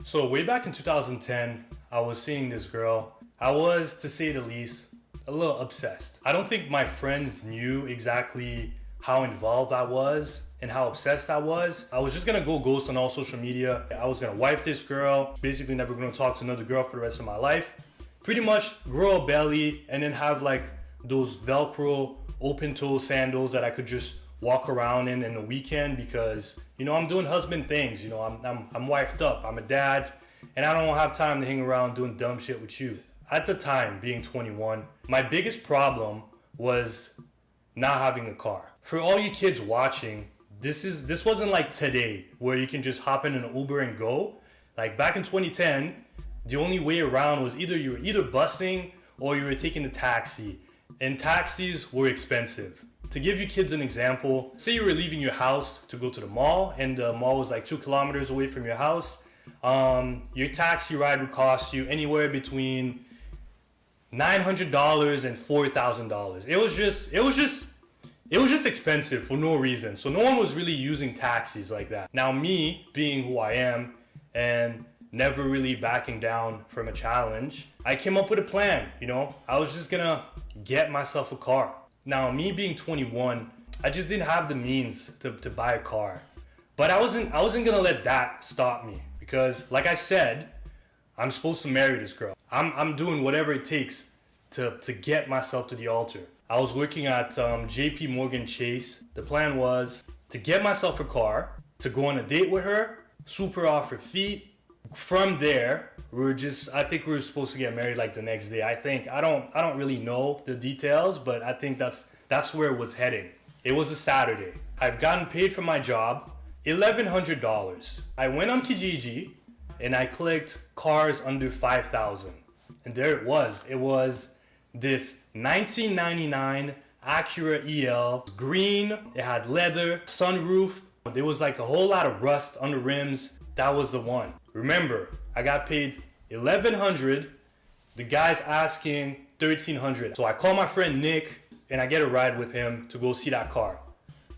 So way back in 2010, I was seeing this girl. I was, to say the least, a little obsessed. I don't think my friends knew exactly how involved I was and how obsessed I was. I was just gonna go ghost on all social media. I was gonna wife this girl, basically never gonna talk to another girl for the rest of my life. Pretty much grow a belly and then have like those Velcro open toe sandals that I could just walk around in the weekend because, you know, I'm doing husband things. You know, I'm wifed up, I'm a dad, and I don't have time to hang around doing dumb shit with you. At the time, being 21, my biggest problem was not having a car. For all you kids watching, this wasn't like today where you can just hop in an Uber and go. Like back in 2010, the only way around was you were either busing or you were taking a taxi, and taxis were expensive. To give you kids an example, say you were leaving your house to go to the mall and the mall was like 2 kilometers away from your house. Your taxi ride would cost you anywhere between $900 and $4,000. It was just expensive for no reason. So no one was really using taxis like that. Now me, being who I am and never really backing down from a challenge, I came up with a plan, you know? I was just gonna get myself a car. Now me being 21, I just didn't have the means to buy a car. But I wasn't gonna let that stop me because like I said, I'm supposed to marry this girl. I'm doing whatever it takes to get myself to the altar. I was working at JP Morgan Chase. The plan was to get myself a car, to go on a date with her, swoop her off her feet. From there, I think we were supposed to get married like the next day. I don't really know the details, but I think that's where it was heading. It was a Saturday. I've gotten paid for my job, $1,100. I went on Kijiji and I clicked cars under 5,000. And there it was. It was this 1999 Acura EL, green. It had leather, sunroof. There was like a whole lot of rust on the rims. That was the one. Remember, I got paid $1,100. The guy's asking $1,300. So I call my friend Nick and I get a ride with him to go see that car.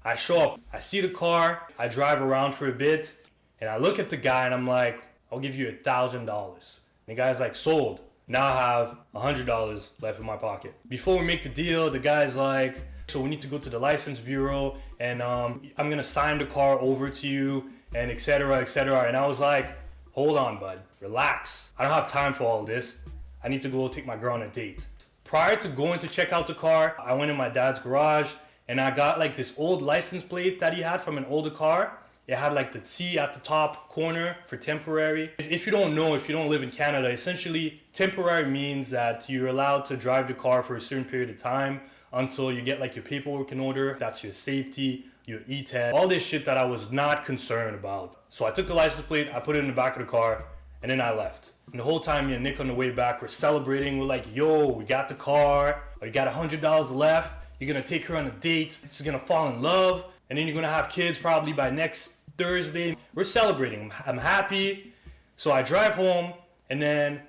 I show up, I see the car, I drive around for a bit, and I look at the guy and I'm like, I'll give you $1,000. The guy's like, sold. Now I have $100 left in my pocket. Before we make the deal, the guy's like, so we need to go to the license bureau and I'm gonna sign the car over to you and etc. etc. And I was like, hold on, bud, relax. I don't have time for all this. I need to go take my girl on a date. Prior to going to check out the car, I went in my dad's garage and I got like this old license plate that he had from an older car. It had like the T at the top corner for temporary. If you don't know, if you don't live in Canada, essentially temporary means that you're allowed to drive the car for a certain period of time until you get like your paperwork in order. That's your safety, your E-tag, all this shit that I was not concerned about. So I took the license plate, I put it in the back of the car, and then I left. And the whole time me and Nick on the way back, we're celebrating. We're like, yo, we got the car, or you got $100 left. You're gonna take her on a date. She's gonna fall in love. And then you're gonna have kids probably by next Thursday. We're celebrating. I'm happy. So I drive home and then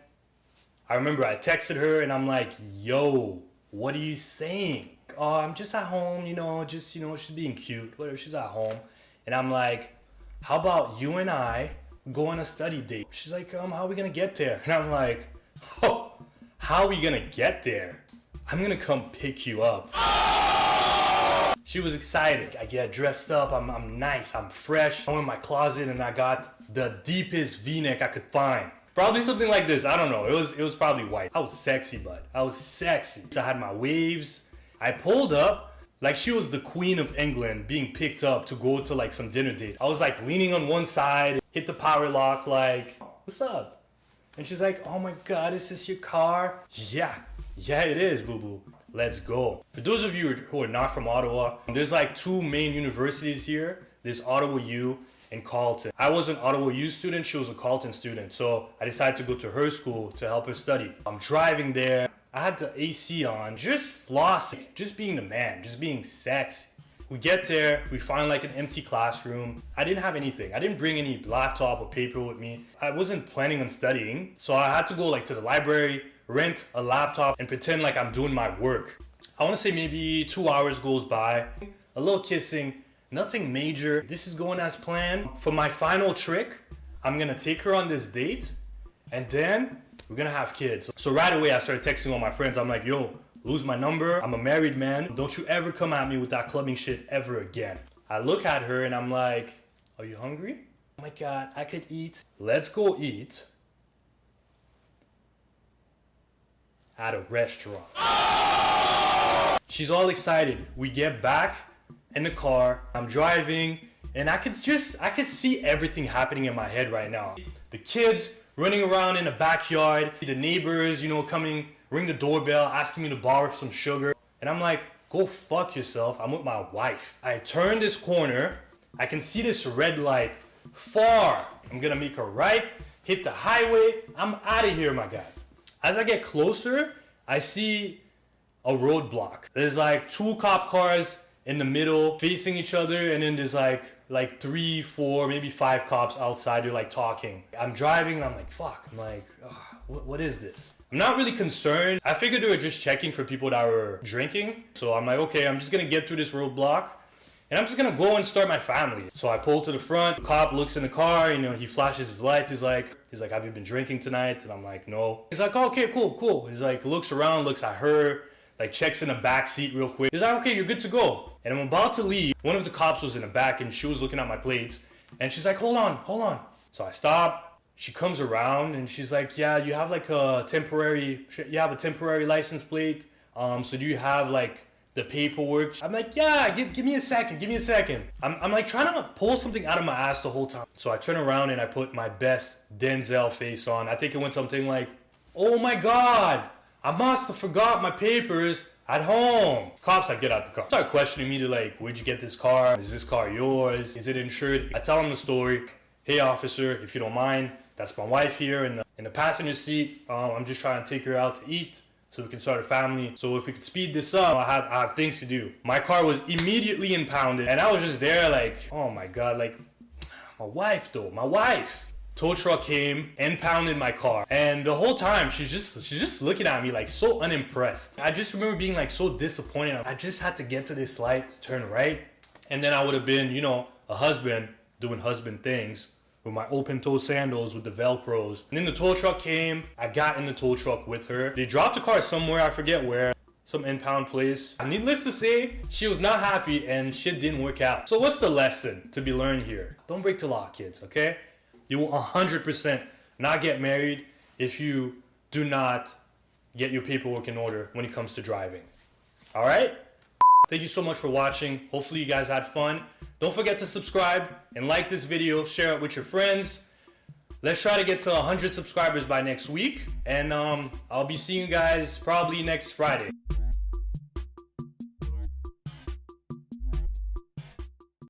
I remember I texted her and I'm like, yo, what are you saying? Oh, I'm just at home, she's being cute. Whatever, she's at home. And I'm like, how about you and I go on a study date? She's like, how are we gonna get there? And I'm like, oh, how are we gonna get there? I'm gonna come pick you up. She was excited. I get dressed up, I'm nice, I'm fresh. I went in my closet and I got the deepest V-neck I could find. Probably something like this, I don't know. It was probably white. I was sexy, bud. I was sexy. I had my waves. I pulled up like she was the Queen of England being picked up to go to like some dinner date. I was like leaning on one side, hit the power lock like, what's up? And she's like, oh my God, is this your car? Yeah, it is, boo-boo. Let's go. For those of you who are not from Ottawa, there's like 2 main universities here. There's Ottawa U and Carleton. I was an Ottawa U student, she was a Carleton student. So I decided to go to her school to help her study. I'm driving there. I had the AC on, just flossing, just being the man, just being sexy. We get there, we find like an empty classroom. I didn't have anything. I didn't bring any laptop or paper with me. I wasn't planning on studying. So I had to go like to the library, rent a laptop and pretend like I'm doing my work. I want to say maybe 2 hours goes by, a little kissing, nothing major. This is going as planned. For my final trick, I'm gonna take her on this date, and then we're gonna have kids. So right away, I started texting all my friends. I'm like, yo, lose my number. I'm a married man. Don't you ever come at me with that clubbing shit ever again. I look at her and I'm like, are you hungry? Oh my God, I could eat. Let's go eat at a restaurant. She's all excited. We get back in the car. I'm driving and I could see everything happening in my head right now. The kids running around in the backyard, the neighbors, coming, ring the doorbell, asking me to borrow some sugar. And I'm like, go fuck yourself. I'm with my wife. I turn this corner. I can see this red light far. I'm gonna make a right, hit the highway. I'm out of here, my guy. As I get closer, I see a roadblock. There's like 2 cop cars in the middle facing each other, and then there's like 3, 4, maybe 5 cops outside. They're like talking. I'm driving and I'm like, fuck. I'm like, what is this? I'm not really concerned. I figured they were just checking for people that were drinking. So I'm like, okay, I'm just gonna get through this roadblock and I'm just gonna go and start my family. So I pull to the front. The cop looks in the car, he flashes his lights. He's like, have you been drinking tonight? And I'm like, no. He's like, oh, okay, cool. He's like, looks around, looks at her, like checks in the back seat real quick. He's like, okay, you're good to go. And I'm about to leave. One of the cops was in the back and she was looking at my plates. And she's like, hold on. So I stop. She comes around and she's like, yeah, you have like a temporary license plate. So do you have like the paperwork? I'm like, yeah, give me a second. I'm like trying to pull something out of my ass the whole time. So I turn around and I put my best Denzel face on. I think it went something like, oh my God, I must have forgot my papers at home. Cops, I get out the car. Start questioning me to like, where'd you get this car? Is this car yours? Is it insured? I tell them the story. Hey officer, if you don't mind, that's my wife here in the passenger seat. I'm just trying to take her out to eat so we can start a family. So if we could speed this up, I have things to do. My car was immediately impounded and I was just there like, oh my God, like my wife. Tow truck came, impounded my car. And the whole time she's just looking at me like so unimpressed. I just remember being like so disappointed. I just had to get to this light, turn right. And then I would have been, a husband doing husband things with my open toe sandals with the Velcros. And then the tow truck came. I got in the tow truck with her. They dropped the car somewhere, I forget where. Some impound place. Needless to say, she was not happy and shit didn't work out. So what's the lesson to be learned here? Don't break the law, kids, okay? You will 100% not get married if you do not get your paperwork in order when it comes to driving. All right? Thank you so much for watching. Hopefully you guys had fun. Don't forget to subscribe and like this video. Share it with your friends. Let's try to get to 100 subscribers by next week. And I'll be seeing you guys probably next Friday.